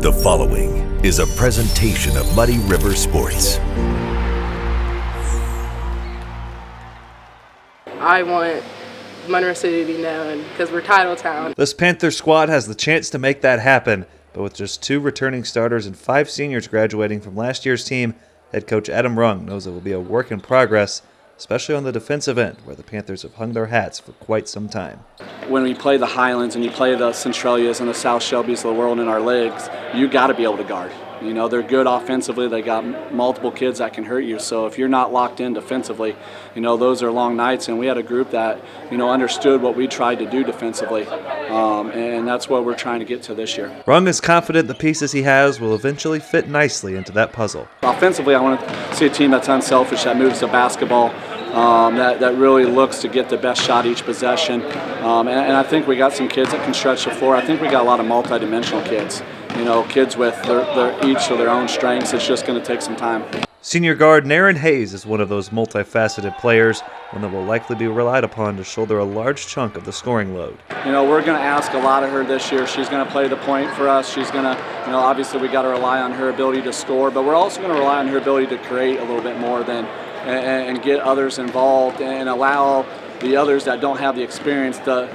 The following is a presentation of Muddy River Sports. I want Monroe City to be known because we're Titletown. This Panthers squad has the chance to make that happen, but with just 2 returning starters and 5 seniors graduating from last year's team, head coach Adam Rung knows it will be a work in progress, especially on the defensive end, where the Panthers have hung their hats for quite some time. When we play the Highlands and you play the Centralias and the South Shelbys of the world in our leagues, you got to be able to guard. You know, they're good offensively. They got multiple kids that can hurt you. So if you're not locked in defensively, you know, those are long nights. And we had a group that, you know, understood what we tried to do defensively. And that's what we're trying to get to this year. Rung is confident the pieces he has will eventually fit nicely into that puzzle. Offensively, I want to see a team that's unselfish, that moves the basketball, that really looks to get the best shot each possession. And I think we got some kids that can stretch the floor. I think we got a lot of multi-dimensional kids. You know, kids with each of their own strengths. It's just going to take some time. Senior guard Naren Hayes is one of those multifaceted players, one that will likely be relied upon to shoulder a large chunk of the scoring load. You know, we're going to ask a lot of her this year. She's going to play the point for us. She's going to, you know, obviously we got to rely on her ability to score, but we're also going to rely on her ability to create a little bit more than and get others involved and allow the others that don't have the experience to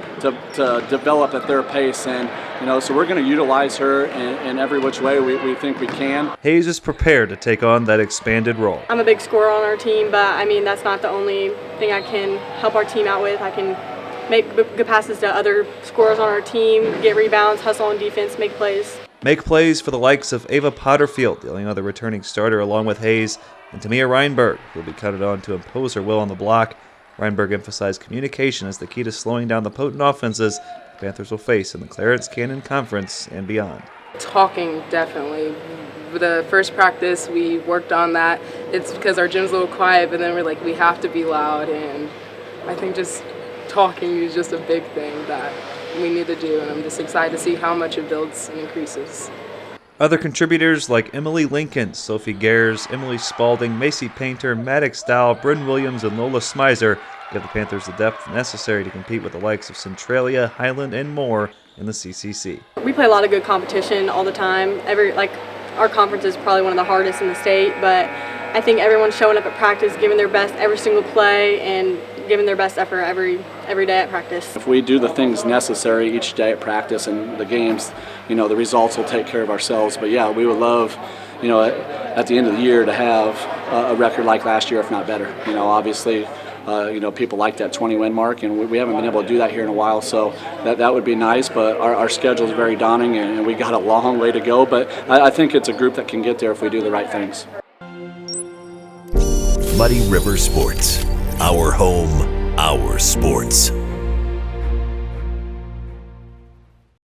develop at their pace. And, you know, so we're going to utilize her in every which way we think we can. Hayes is prepared to take on that expanded role. I'm a big scorer on our team, but I mean, that's not the only thing I can help our team out with. I can make good passes to other scorers on our team, get rebounds, hustle on defense, make plays. Make plays for the likes of Ava Potterfield, the only other returning starter, along with Hayes, and Tamia Reinberg, who will be counted on to impose her will on the block. Reinberg emphasized communication as the key to slowing down the potent offenses the Panthers will face in the Clarence Cannon Conference and beyond. Talking, definitely. The first practice, we worked on that. It's because our gym's a little quiet, but then we're like, we have to be loud. And I think just talking is just a big thing that we need to do. And I'm just excited to see how much it builds and increases. Other contributors like Emily Lincoln, Sophie Gers, Emily Spalding, Macy Painter, Maddox Dow, Bryn Williams, and Lola Smizer give the Panthers the depth necessary to compete with the likes of Centralia, Highland, and more in the CCC. We play a lot of good competition all the time. Our conference is probably one of the hardest in the state, but I think everyone's showing up at practice, giving their best every single play, and giving their best effort every day at practice. If we do the things necessary each day at practice and the games, you know, the results will take care of ourselves. But yeah, we would love, you know, at the end of the year to have a record like last year, if not better. You know, obviously, you know, people like that 20-win mark, and we haven't been able to do that here in a while, so that would be nice, but our schedule is very daunting, and we got a long way to go, but I think it's a group that can get there if we do the right things. Muddy River Sports, our home, our sports.